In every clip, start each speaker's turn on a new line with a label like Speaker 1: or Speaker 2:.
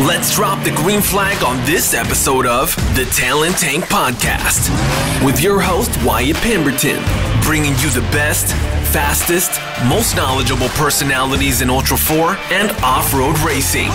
Speaker 1: Let's drop the green flag on this episode of the Talent Tank Podcast with your host, Wyatt Pemberton, bringing you the best, fastest, most knowledgeable personalities in Ultra 4 and off-road racing.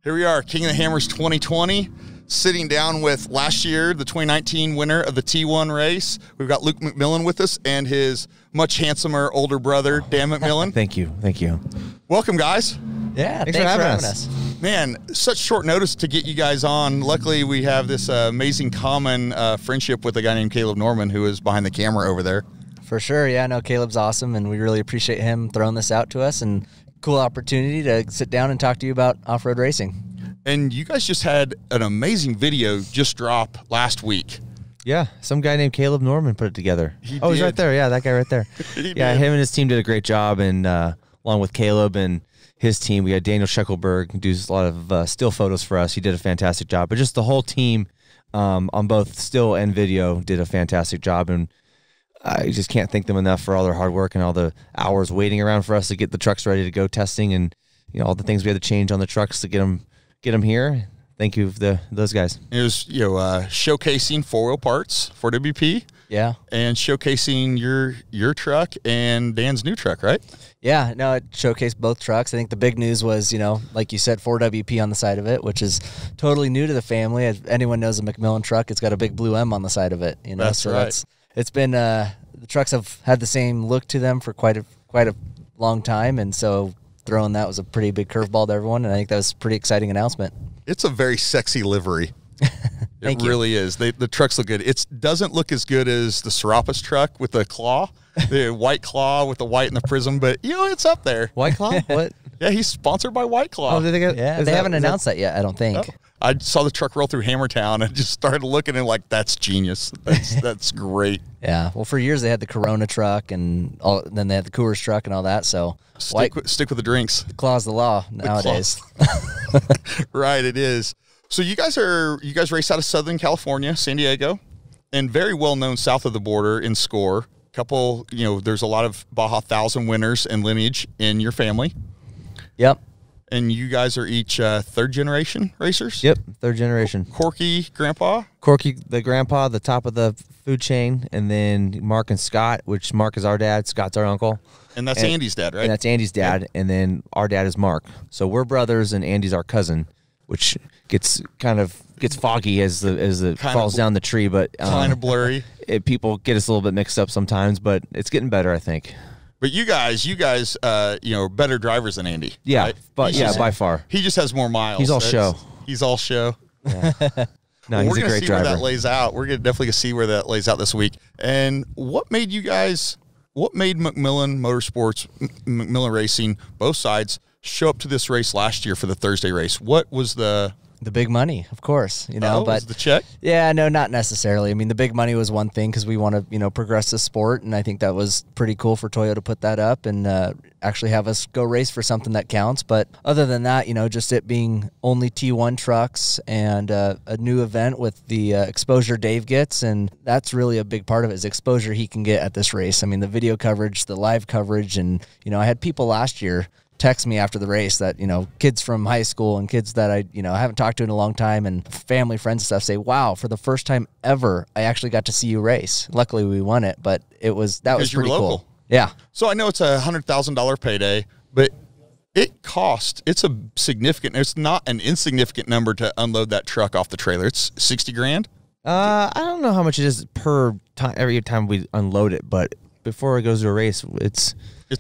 Speaker 2: Here we are, King of the Hammers 2020, sitting down with last year, the 2019 winner of the T1 race. We've got Luke McMillin with us and his much handsomer older brother, Dan McMillin.
Speaker 3: Thank you.
Speaker 2: Welcome, guys.
Speaker 4: Yeah, thanks for having us.
Speaker 2: Man, such short notice to get you guys on. Luckily, we have this amazing common friendship with a guy named Caleb Norman, who is behind the camera over there.
Speaker 4: For sure, yeah, no, Caleb's awesome, and we really appreciate him throwing this out to us, and cool opportunity to sit down and talk to you about off-road racing.
Speaker 2: And you guys just had an amazing video just drop last week.
Speaker 3: Yeah, some guy named Caleb Norman put it together. He's right there. Yeah, that guy right there.
Speaker 2: Did.
Speaker 3: Him and his team did a great job, and along with Caleb and his team, we had Daniel Scheckelberg who does a lot of still photos for us. He did a fantastic job. But just the whole team on both still and video did a fantastic job, and I just can't thank them enough for all their hard work and all the hours waiting around for us to get the trucks ready to go testing, and all the things we had to change on the trucks to get them here. Thank you to those guys.
Speaker 2: It was showcasing four-wheel parts for WP.
Speaker 4: Yeah.
Speaker 2: And showcasing your truck and Dan's new truck, right?
Speaker 4: Yeah, no, it showcased both trucks. I think the big news was, like you said, 4WP on the side of it, which is totally new to the family. If anyone knows a McMillin truck, it's got a big blue M on the side of it.
Speaker 2: That's right.
Speaker 4: It's been the trucks have had the same look to them for quite a long time, and so throwing that was a pretty big curveball to everyone, and I think that was a pretty exciting announcement.
Speaker 2: It's a very sexy livery.
Speaker 4: Thank
Speaker 2: you. Really is. The trucks look good. It doesn't look as good as the Serapis truck with the claw, the white claw with the white and the prism, but it's up there.
Speaker 3: White Claw? What?
Speaker 2: Yeah, he's sponsored by White Claw.
Speaker 3: Oh, did they get?
Speaker 4: Yeah, they haven't announced that yet, I don't think.
Speaker 2: No. I saw the truck roll through Hammertown and just started looking and that's genius. That's great.
Speaker 4: Yeah. Well, for years they had the Corona truck and then they had the Coors truck and all that. So
Speaker 2: stick with the drinks.
Speaker 4: The claw's the law nowadays.
Speaker 2: Right, it is. So you guys race out of Southern California, San Diego, and very well known south of the border in SCORE. Couple, there's a lot of Baja 1000 winners and lineage in your family.
Speaker 4: Yep.
Speaker 2: And you guys are each third-generation racers?
Speaker 3: Yep, third generation.
Speaker 2: Corky grandpa?
Speaker 3: Corky, the grandpa, the top of the food chain, and then Mark and Scott, which Mark is our dad, Scott's our uncle.
Speaker 2: And that's Andy's dad, right?
Speaker 3: And that's Andy's dad, yeah. And then our dad is Mark. So we're brothers, and Andy's our cousin, which gets foggy as it falls down the tree, but
Speaker 2: kind of blurry.
Speaker 3: People get us a little bit mixed up sometimes, but it's getting better, I think.
Speaker 2: But you guys, are better drivers than Andy.
Speaker 3: Yeah,
Speaker 2: right?
Speaker 3: But by far.
Speaker 2: He just has more miles.
Speaker 3: He's all show.
Speaker 2: He's all show.
Speaker 3: Yeah. No, he's a great driver. We're going to see where that lays
Speaker 2: out. We're going to definitely see where that lays out this week. And what made McMillin Motorsports, McMillin Racing, both sides, show up to this race last year for the Thursday race? What was the
Speaker 4: big money, of course,
Speaker 2: but was the check?
Speaker 4: Yeah, no, not necessarily. I mean, the big money was one thing because we want to, progress the sport, and I think that was pretty cool for Toyo to put that up and actually have us go race for something that counts. But other than that, just it being only T1 trucks and a new event with the exposure Dave gets, and that's really a big part of it is exposure he can get at this race. I mean, the video coverage, the live coverage, and I had people last year text me after the race that, kids from high school and kids that I haven't talked to in a long time and family, friends and stuff say, wow, for the first time ever, I actually got to see you race. Luckily we won it, but that was pretty cool. Yeah.
Speaker 2: So I know it's a $100,000 payday, but it's not an insignificant number to unload that truck off the trailer. It's $60,000.
Speaker 3: I don't know how much it is per time, every time we unload it, but before it goes to a race,
Speaker 2: it's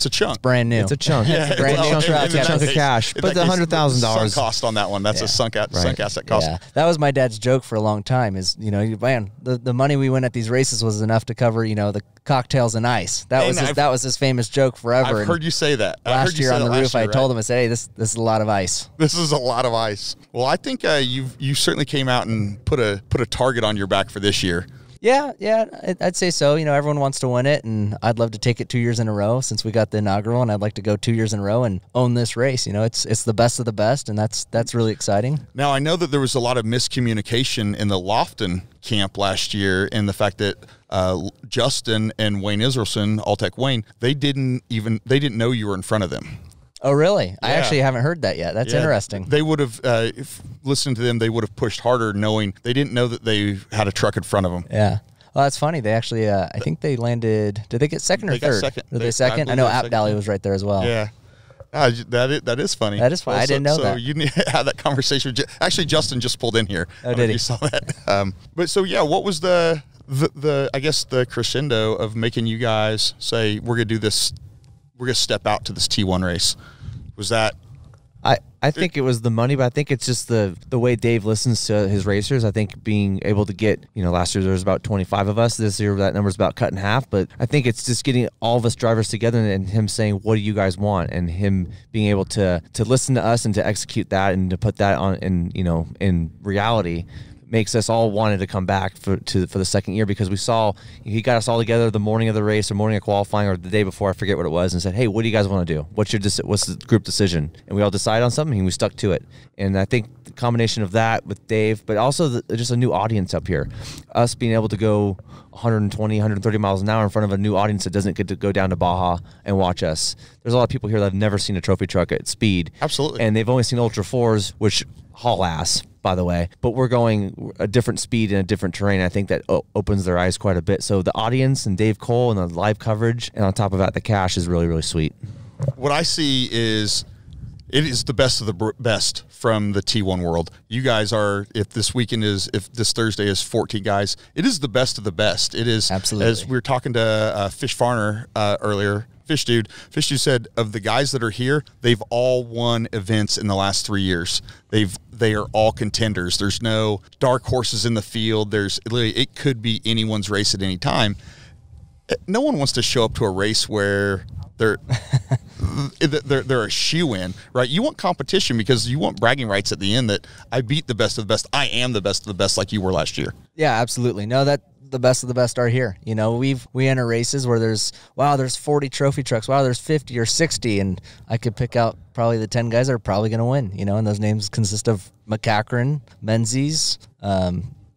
Speaker 2: a chunk.
Speaker 4: It's brand new.
Speaker 3: It's a chunk.
Speaker 4: Yeah, it's brand new truck.
Speaker 3: It's a chunk of cash. But the $100,000
Speaker 2: sunk cost on that one. That's a sunk asset cost.
Speaker 4: Yeah, that was my dad's joke for a long time. Is the money we win at these races was enough to cover the cocktails and ice. That was his famous joke forever.
Speaker 2: I've heard you say that.
Speaker 4: Last year on the roof, I told him, I said, "Hey, this is a lot of ice."
Speaker 2: This is a lot of ice. Well, I think you certainly came out and put a target on your back for this year.
Speaker 4: Yeah, I'd say so. Everyone wants to win it, and I'd love to take it 2 years in a row since we got the inaugural, and I'd like to go 2 years in a row and own this race. It's the best of the best, and that's really exciting.
Speaker 2: Now, I know that there was a lot of miscommunication in the Lofton camp last year, in the fact that Justin and Wayne Israelson, Alltech Wayne, they didn't know you were in front of them.
Speaker 4: Oh, really?
Speaker 2: Yeah.
Speaker 4: I actually haven't heard that yet. That's interesting.
Speaker 2: They would have, if listened to them, they would have pushed harder, knowing they didn't know that they had a truck in front of them.
Speaker 4: Yeah. Well, that's funny. They actually, I think they landed. Did they get second or
Speaker 2: they got
Speaker 4: third?
Speaker 2: second.
Speaker 4: Were they second? I know App Valley was right there as well.
Speaker 2: Yeah. That is funny.
Speaker 4: That is funny. I didn't know that.
Speaker 2: So you need to have that conversation. Actually, Justin just pulled in here.
Speaker 4: Oh, did he?
Speaker 2: You saw that. But so, yeah, what was the I guess the crescendo of making you guys say, we're going to do this, we're going to step out to this T1 race? Was that?
Speaker 3: I think it was the money, but I think it's just the way Dave listens to his racers. I think being able to get, last year there was about 25 of us. This year that number's about cut in half. But I think it's just getting all of us drivers together and him saying, what do you guys want? And him being able to listen to us and to execute that and to put that on in reality makes us all wanted to come back for the second year, because we saw he got us all together the morning of the race or morning of qualifying or the day before, I forget what it was, and said, hey, what do you guys want to do? What's the group decision? And we all decided on something and we stuck to it. And I think the combination of that with Dave, but also just a new audience up here, us being able to go 120, 130 miles an hour in front of a new audience that doesn't get to go down to Baja and watch us. There's a lot of people here that have never seen a trophy truck at speed.
Speaker 2: Absolutely. And
Speaker 3: they've only seen ULTRA4s, which haul ass, by the way, but we're going a different speed and a different terrain. I think that opens their eyes quite a bit. So the audience and Dave Cole and the live coverage, and on top of that, the cash is really, really sweet.
Speaker 2: What I see is it is the best of the best from the T1 world. You guys are, if this Thursday is 14 guys, it is the best of the best. It is,
Speaker 4: absolutely. As
Speaker 2: we were talking to Fish Farner earlier, Fish Dude said of the guys that are here, they've all won events in the last 3 years. They are all contenders. There's no dark horses in the field. It could be anyone's race at any time. No one wants to show up to a race where they're a shoe-in, right? You want competition because you want bragging rights at the end that I beat the best of the best. I am the best of the best, like you were last year.
Speaker 4: Yeah, absolutely. No, that the best of the best are here. We enter races where there's 40 trophy trucks. Wow, there's 50 or 60, and I could pick out probably the 10 guys that are probably going to win. And those names consist of McCachran, Menzies,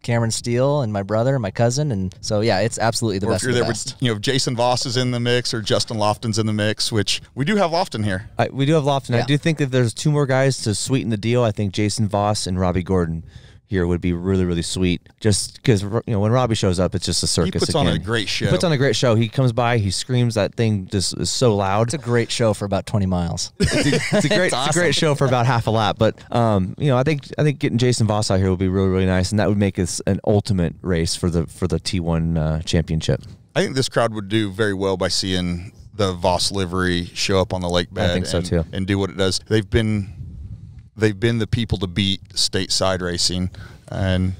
Speaker 4: Cameron Steele, and my brother and my cousin. And so, yeah, it's absolutely the best of the best.
Speaker 2: If Jason Voss is in the mix or Justin Lofton's in the mix, which we do have Lofton here.
Speaker 3: We do have Lofton.
Speaker 4: Yeah.
Speaker 3: I do think that there's two more guys to sweeten the deal. I think Jason Voss and Robbie Gordon here would be really, really sweet. Just because when Robbie shows up, it's just a circus.
Speaker 2: He puts on a great show.
Speaker 3: He puts on a great show. He comes by, he screams. That thing just is so loud.
Speaker 4: It's a great show for about 20 miles.
Speaker 3: It's a great show for about half a lap. But I think getting Jason Voss out here would be really, really nice, and that would make us an ultimate race for the T1 championship.
Speaker 2: I think this crowd would do very well by seeing the Voss livery show up on the lake bed.
Speaker 3: I think so too.
Speaker 2: And do what it does. They've been the people to beat stateside racing, and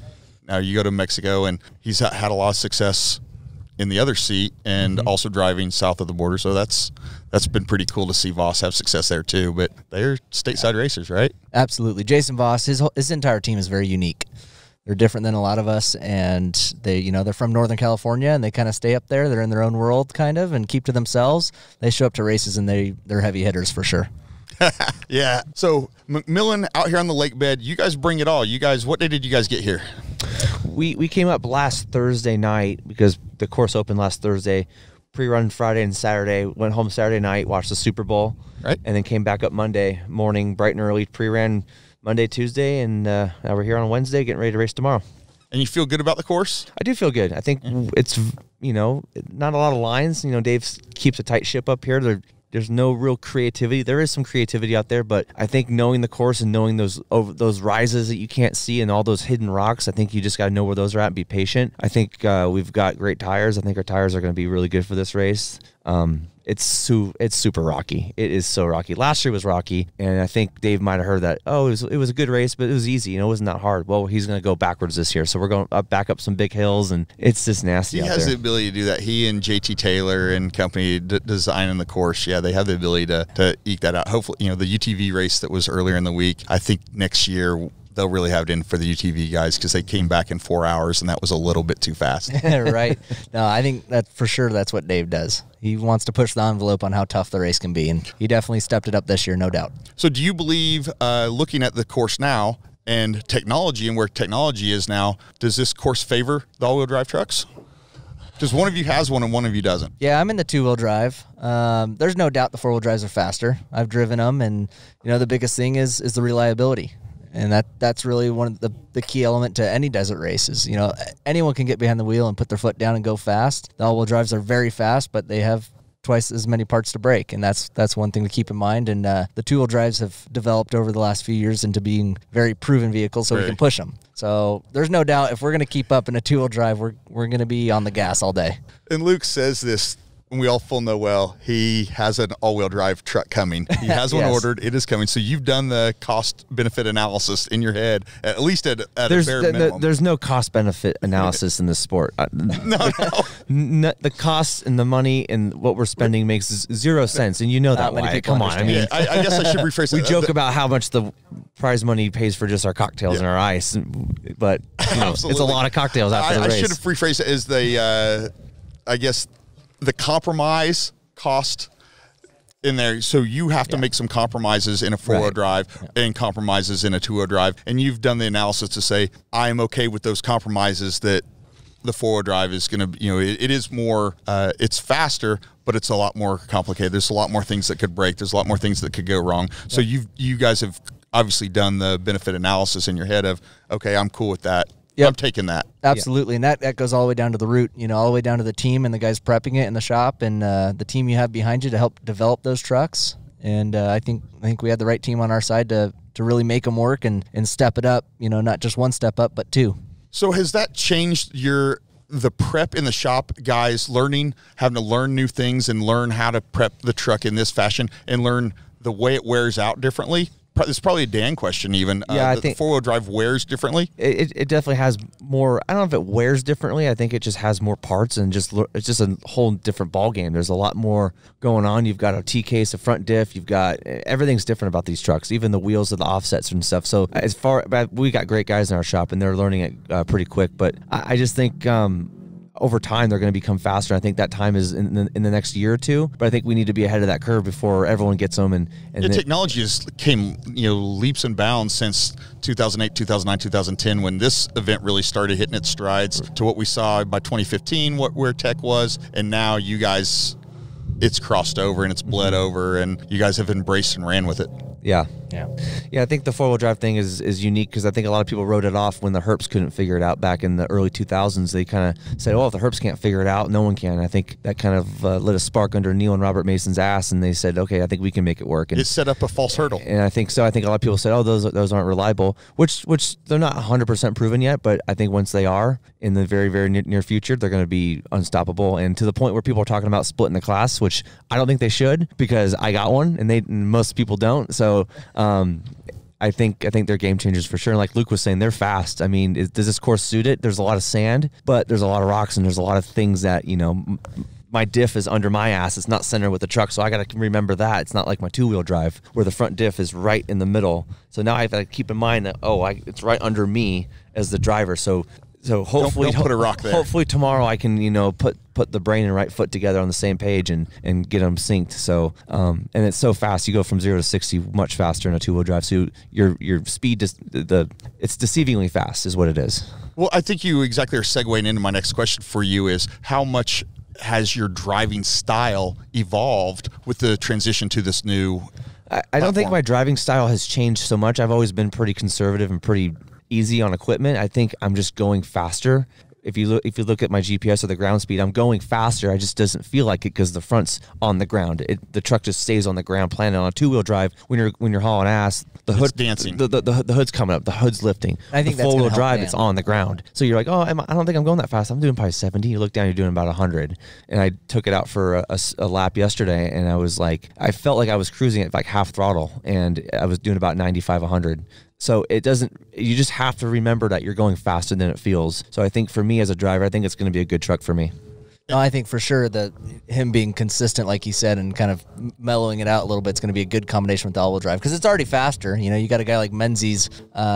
Speaker 2: now you go to Mexico, and he's had a lot of success in the other seat and also driving south of the border. So that's been pretty cool to see Voss have success there too. But they're stateside racers, right?
Speaker 4: Absolutely. Jason Voss, his entire team is very unique. They're different than a lot of us, and they're from Northern California, and they kind of stay up there. They're in their own world kind of and keep to themselves. They show up to races, and they're heavy hitters for sure.
Speaker 2: Yeah. So McMillin out here on the lake bed, you guys bring it all. You guys, what day did you guys get here?
Speaker 3: We came up last Thursday night because the course opened last Thursday. Pre-run Friday and Saturday. Went home Saturday night, watched the Super Bowl,
Speaker 2: right,
Speaker 3: and then came back up Monday morning, bright and early. Pre-ran Monday, Tuesday, and now we're here on Wednesday, getting ready to race tomorrow.
Speaker 2: And you feel good about the course?
Speaker 3: I do feel good. I think it's not a lot of lines. Dave keeps a tight ship up here. There's no real creativity. There is some creativity out there, but I think knowing the course and knowing those rises that you can't see and all those hidden rocks, I think you just got to know where those are at and be patient. I think we've got great tires. I think our tires are going to be really good for this race. It's super rocky. It is so rocky. Last year was rocky, and I think Dave might have heard that. Oh, it was a good race, but it was easy. It wasn't that hard. Well, he's going to go backwards this year, so we're going back up some big hills, and it's just nasty.
Speaker 2: He has the ability to do that. He and JT Taylor and company designing the course. Yeah, they have the ability to eke that out. Hopefully, the UTV race that was earlier in the week. I think next year they'll really have it in for the UTV guys because they came back in 4 hours, and that was a little bit too fast.
Speaker 4: Right. No, I think that for sure that's what Dave does. He wants to push the envelope on how tough the race can be, and he definitely stepped it up this year, no doubt.
Speaker 2: So do you believe, looking at the course now and technology and where technology is now, does this course favor the all-wheel drive trucks? Because one of you has one and one of you doesn't.
Speaker 4: Yeah, I'm in the two-wheel drive. There's no doubt the four-wheel drives are faster. I've driven them, and the biggest thing is the reliability, and that's really one of the key element to any desert races. Anyone can get behind the wheel and put their foot down and go fast. The all-wheel drives are very fast, but they have twice as many parts to brake, and that's one thing to keep in mind. And the two-wheel drives have developed over the last few years into being very proven vehicles, so we can push them. So there's no doubt if we're going to keep up in a two-wheel drive, we're going to be on the gas all day.
Speaker 2: And Luke says this, and we all full know well, he has an all-wheel drive truck coming. He has one ordered. It is coming. So you've done the cost-benefit analysis in your head, at least at a bare minimum.
Speaker 3: There's no cost-benefit analysis in this sport.
Speaker 2: No.
Speaker 3: The cost and the money and what we're spending makes zero sense, and you know that, Wyatt. Come on. I mean,
Speaker 2: I guess I should rephrase it.
Speaker 3: We joke about how much the prize money pays for just our cocktails and our ice, but it's a lot of cocktails after the race.
Speaker 2: I should have rephrased it as the compromise cost in there. So you have to make some compromises in a four-wheel drive and compromises in a two-wheel drive. And you've done the analysis to say, I'm okay with those compromises that the four-wheel drive is going to, it is more, it's faster, but it's a lot more complicated. There's a lot more things that could break. There's a lot more things that could go wrong. So you guys have obviously done the benefit analysis in your head of, okay, I'm cool with that. Yep. I'm taking that.
Speaker 4: Absolutely. And that goes all the way down to the route, all the way down to the team and the guys prepping it in the shop and the team you have behind you to help develop those trucks. And I think we had the right team on our side to really make them work and step it up, not just one step up, but two.
Speaker 2: So has that changed the prep in the shop, guys, having to learn new things and learn how to prep the truck in this fashion and learn the way it wears out differently? This is probably a Dan question even. I think the four-wheel drive wears differently.
Speaker 3: It definitely has more. I don't know if it wears differently. I think it just has more parts and it's just a whole different ball game. There's a lot more going on. You've got a T-case, a front diff. You've got everything's different about these trucks, even the wheels of the offsets and stuff. So we got great guys in our shop and they're learning it pretty quick. But I just think over time they're going to become faster. I think that time is in the next year or two, but I think we need to be ahead of that curve before everyone gets them. And
Speaker 2: technology came leaps and bounds since 2008, 2009, 2010 when this event really started hitting its strides to what we saw by 2015, where tech was, and now you guys, it's crossed over and it's bled over, and you guys have embraced and ran with it.
Speaker 3: Yeah. I think the four-wheel drive thing is unique because I think a lot of people wrote it off when the Herps couldn't figure it out back in the early 2000s. They kind of said, if the Herps can't figure it out, no one can. I think that kind of lit a spark under Neil and Robert Mason's ass, and they said, okay, I think we can make it work. And
Speaker 2: it set up a false hurdle.
Speaker 3: And I think so. I think a lot of people said, those aren't reliable, which they're not 100% proven yet, but I think once they are in the very, very near future, they're going to be unstoppable. And to the point where people are talking about splitting the class, which I don't think they should because I got one and most people don't. So I think they're game changers for sure. And like Luke was saying, they're fast. I mean, does this course suit it? There's a lot of sand, but there's a lot of rocks and there's a lot of things that, my diff is under my ass. It's not centered with the truck, so I got to remember that. It's not like my two-wheel drive where the front diff is right in the middle. So now I have to keep in mind that, it's right under me as the driver. So hopefully
Speaker 2: don't put a rock there.
Speaker 3: Hopefully tomorrow I can put the brain and right foot together on the same page and get them synced. So and it's so fast. You go from 0 to 60 much faster in a two-wheel drive. So your speed it's deceivingly fast is what it is.
Speaker 2: Well, I think you exactly are segueing into my next question for you is how much has your driving style evolved with the transition to this new
Speaker 3: I don't think my driving style has changed so much. I've always been pretty conservative and pretty easy on equipment. I think I'm just going faster. If you look at my GPS or the ground speed, I'm going faster. I just doesn't feel like it because the front's on the ground. The truck just stays on the ground. Planted on a two-wheel drive, when you're hauling ass, the hood
Speaker 2: dancing.
Speaker 3: The hood's coming up. The hood's lifting.
Speaker 4: I think
Speaker 3: the four-wheel drive, it's on the ground. So you're like, I don't think I'm going that fast. I'm doing probably 70. You look down, you're doing about 100. And I took it out for a lap yesterday, and I was like, I felt like I was cruising at like half throttle, and I was doing about 95, 100. So you just have to remember that you're going faster than it feels. So I think for me as a driver, I think it's going to be a good truck for me.
Speaker 4: No, I think for sure that him being consistent, like you said, and kind of mellowing it out a little bit is going to be a good combination with the all-wheel drive because it's already faster. You know, you got a guy like Menzies,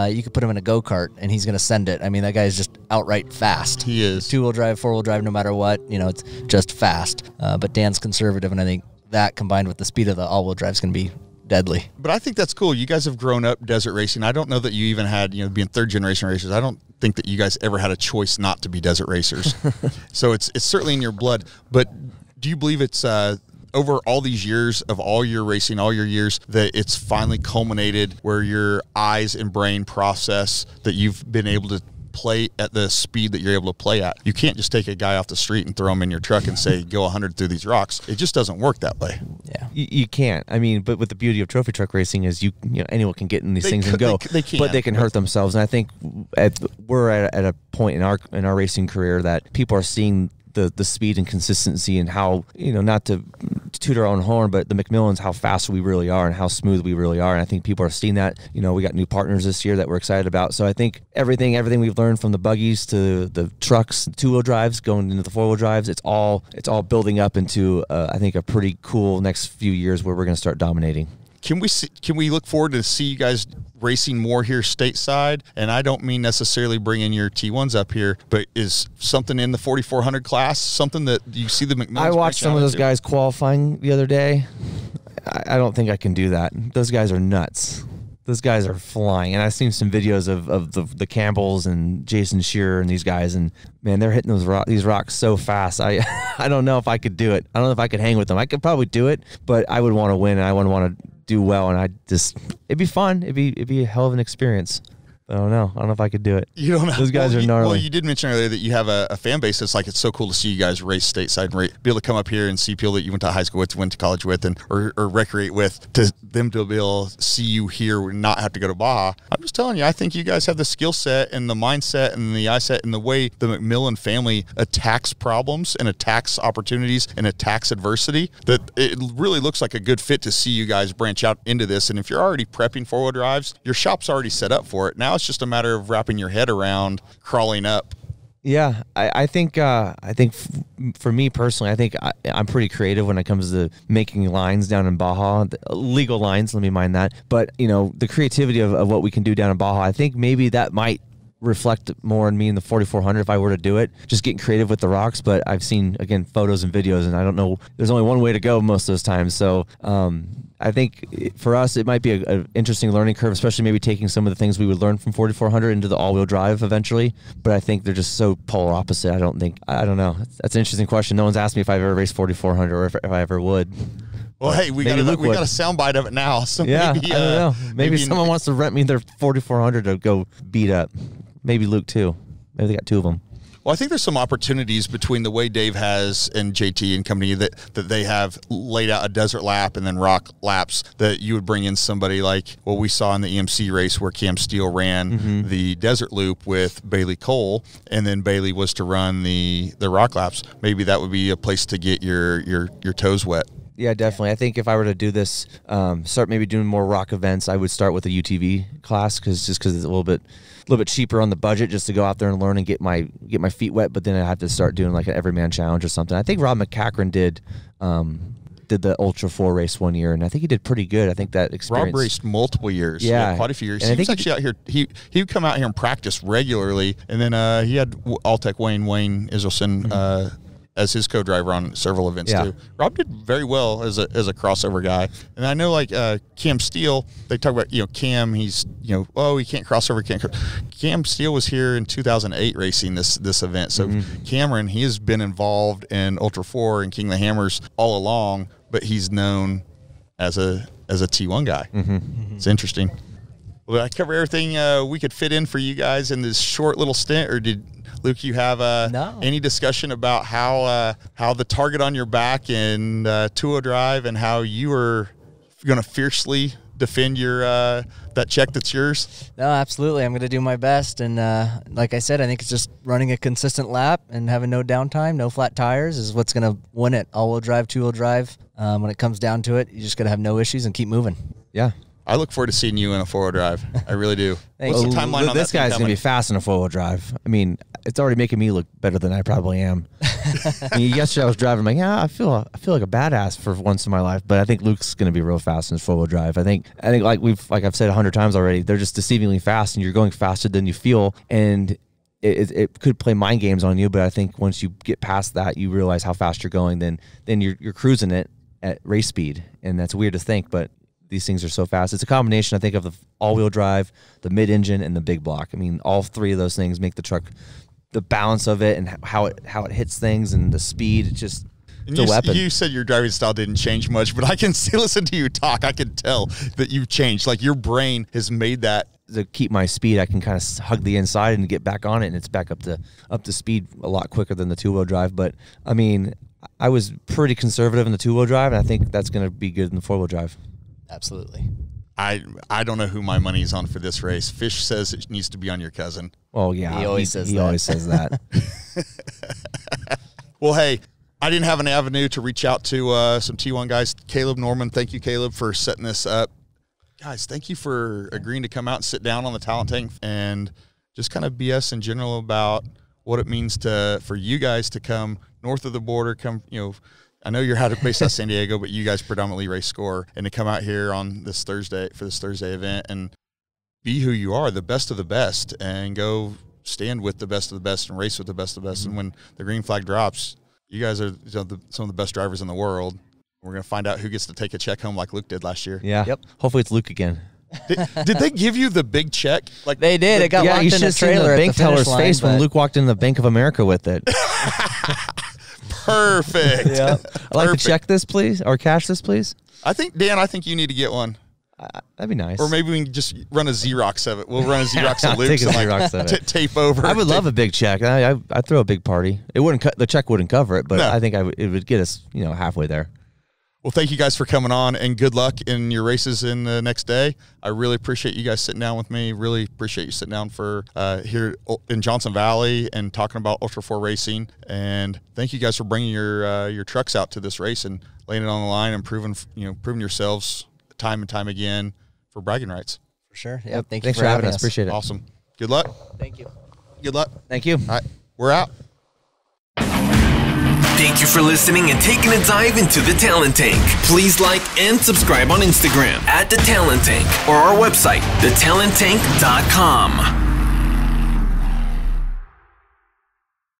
Speaker 4: you could put him in a go-kart and he's going to send it. I mean, that guy is just outright fast.
Speaker 2: He is.
Speaker 4: Two-wheel drive, four-wheel drive, no matter what, you know, it's just fast. But Dan's conservative, and I think that combined with the speed of the all-wheel drive is going to be deadly.
Speaker 2: But I think that's cool. You guys have grown up desert racing. I don't know that you even had, you know, being third generation racers. I don't think that you guys ever had a choice not to be desert racers. So it's certainly in your blood. But do you believe it's over all these years of all your racing, all your years, that it's finally culminated where your eyes and brain process that you've been able to play at the speed that you're able to play at? You can't just take a guy off the street and throw him in your truck and say, go 100 through these rocks. It just doesn't work that way.
Speaker 4: Yeah.
Speaker 3: You can't. I mean, but with the beauty of trophy truck racing is you know anyone can get in these things and go, but they can hurt themselves. And I think we're at a point in our racing career that people are seeing the speed and consistency and how, you know, not to toot our own horn, but the McMillins, how fast we really are and how smooth we really are. And I think people are seeing that. You know, we got new partners this year that we're excited about. So I think everything we've learned from the buggies to the trucks, two-wheel drives, going into the four-wheel drives, it's all building up into, I think, a pretty cool next few years where we're going to start dominating. Can
Speaker 2: we look forward to see you guys racing more here stateside? And I don't mean necessarily bringing your T1s up here, but is something in the 4400 class something that you see the McMillins?
Speaker 3: I watched some of those guys qualifying the other day. I don't think I can do that. Those guys are nuts. Those guys are flying. And I've seen some videos of the Campbells and Jason Shearer and these guys, and man, they're hitting these rocks so fast. I don't know if I could do it. I don't know if I could hang with them. I could probably do it, but I would want to win and I would want to do well, and it'd be fun. It'd be a hell of an experience. I don't know if I could do it.
Speaker 2: You don't know.
Speaker 3: Those guys are gnarly.
Speaker 2: Well, you did mention earlier that you have a fan base that's like, it's so cool to see you guys race stateside and be able to come up here and see people that you went to high school with, went to college with, and or recreate with, to them to be able to see you here and not have to go to Baja. I'm just telling you, I think you guys have the skill set and the mindset and the eyesight and the way the McMillin family attacks problems and attacks opportunities and attacks adversity, that it really looks like a good fit to see you guys branch out into this. And if you're already prepping four-wheel drives, your shop's already set up for it. Now it's just a matter of wrapping your head around crawling up.
Speaker 3: Yeah, I think for me personally, I think I'm pretty creative when it comes to making lines down in Baja, legal lines, let me mind that. But, you know, the creativity of what we can do down in Baja, I think maybe that might reflect more on me in the 4400 if I were to do it, just getting creative with the rocks. But I've seen, again, photos and videos, and I don't know, there's only one way to go most of those times. So I think for us, it might be an interesting learning curve, especially maybe taking some of the things we would learn from 4400 into the all-wheel drive eventually. But I think they're just so polar opposite. I don't know. That's an interesting question. No one's asked me if I've ever raced 4400 or if I ever would.
Speaker 2: Well, hey, we got a soundbite of it now. So
Speaker 3: yeah, maybe, I don't know. Maybe someone wants to rent me their 4400 to go beat up. Maybe Luke too. Maybe they got two of them.
Speaker 2: Well, I think there's some opportunities between the way Dave has and JT and company that they have laid out a desert lap and then rock laps, that you would bring in somebody like what we saw in the EMC race where Cam Steele ran the desert loop with Bailey Cole, and then Bailey was to run the rock laps. Maybe that would be a place to get your toes wet.
Speaker 3: Yeah, definitely. I think if I were to do this, start maybe doing more rock events, I would start with a UTV class because it's a little bit cheaper on the budget just to go out there and learn and get my feet wet. But then I have to start doing like an everyman challenge or something. I think Rob McCachran did the ULTRA4 race one year, and I think he did pretty good. I think that experience.
Speaker 2: Rob raced multiple years.
Speaker 3: Yeah,
Speaker 2: quite a few years.
Speaker 3: And
Speaker 2: he was actually out here. He would come out here and practice regularly, and then he had Alltech Wayne Israelson as his co-driver on several events too. Rob did very well as a crossover guy. And I know like Cam Steele, they talk about, Cam, he's, he can't crossover, Cam Steele was here in 2008 racing this event. So Cameron, he has been involved in ULTRA4 and King of the Hammers all along, but he's known as a T1 guy. It's interesting. Well, did I cover everything we could fit in for you guys in this short little stint, or did Luke, you have any discussion about how the target on your back in two-wheel drive and how you are going to fiercely defend your that check that's yours?
Speaker 4: No, absolutely. I'm going to do my best. And like I said, I think it's just running a consistent lap and having no downtime, no flat tires is what's going to win it. All-wheel drive, two-wheel drive. When it comes down to it, you just got to have no issues and keep moving.
Speaker 3: Yeah.
Speaker 2: I look forward to seeing you in a 4-wheel drive. I really do. What's the timeline on
Speaker 3: this
Speaker 2: that?
Speaker 3: guy's going to be fast in a 4-wheel drive. I mean, it's already making me look better than I probably am. I mean, yesterday I was driving, I'm like, yeah, I feel like a badass for once in my life. But I think Luke's going to be real fast in his 4-wheel drive. I think like I've said 100 times already, they're just deceivingly fast, and you're going faster than you feel. And it could play mind games on you, but I think once you get past that, you realize how fast you're going. Then you're cruising it at race speed, and that's weird to think, but these things are so fast. It's a combination, I think, of the all-wheel drive, the mid-engine, and the big block. I mean, all three of those things make the truck, the balance of it and how it hits things and the speed. It's just it's a weapon.
Speaker 2: You said your driving style didn't change much, but I can still listen to you talk. I can tell that you've changed. Like your brain has made that.
Speaker 3: To keep my speed, I can kind of hug the inside and get back on it, and it's back up to speed a lot quicker than the 2-wheel drive. But I mean, I was pretty conservative in the 2-wheel drive, and I think that's going to be good in the 4-wheel drive.
Speaker 4: Absolutely.
Speaker 2: I don't know who my money's on for this race. Fish says it needs to be on your cousin.
Speaker 3: Well, yeah,
Speaker 4: he always says that.
Speaker 2: Well, hey, I didn't have an avenue to reach out to some T1 guys. Caleb Norman, thank you, Caleb, for setting this up. Guys, thank you for agreeing to come out and sit down on the Talent Tank and just kind of BS in general about what it means for you guys to come north of the border, I know you're based out of San Diego, but you guys predominantly race score, and to come out here on this Thursday for this Thursday event and be who you are, the best of the best, and go stand with the best of the best and race with the best of the best. Mm-hmm. And when the green flag drops, you guys are some of the best drivers in the world. We're going to find out who gets to take a check home like Luke did last year.
Speaker 3: Yeah. Yep. Hopefully it's Luke again.
Speaker 2: Did they give you the big check? Like
Speaker 4: they did. It got locked in a trailer
Speaker 3: the
Speaker 4: at
Speaker 3: bank
Speaker 4: the finish
Speaker 3: teller's
Speaker 4: line,
Speaker 3: face when Luke walked in the Bank of America with it.
Speaker 2: Perfect.
Speaker 3: Yeah. I'd like to check this, please, or cash this, please.
Speaker 2: Dan, I think you need to get one.
Speaker 3: That'd be nice.
Speaker 2: Or maybe we can just run a Xerox of it. We'll run a Xerox of Luke's and tape over.
Speaker 3: I would love a big check. I'd throw a big party. It wouldn't the check wouldn't cover it, but no. I think it would get us, halfway there.
Speaker 2: Well, thank you guys for coming on, and good luck in your races in the next day. I really appreciate you guys sitting down with me. Really appreciate you sitting down for here in Johnson Valley and talking about ULTRA4 racing. And thank you guys for bringing your trucks out to this race and laying it on the line and proving yourselves time and time again for bragging rights.
Speaker 4: For sure. Yeah.
Speaker 3: Thanks for having us. Appreciate it.
Speaker 2: Awesome. Good luck.
Speaker 4: Thank you.
Speaker 2: Good luck.
Speaker 3: Thank you.
Speaker 2: All right, we're out.
Speaker 1: Thank you for listening and taking a dive into the Talent Tank. Please like and subscribe on Instagram @The Talent Tank or our website, thetalenttank.com.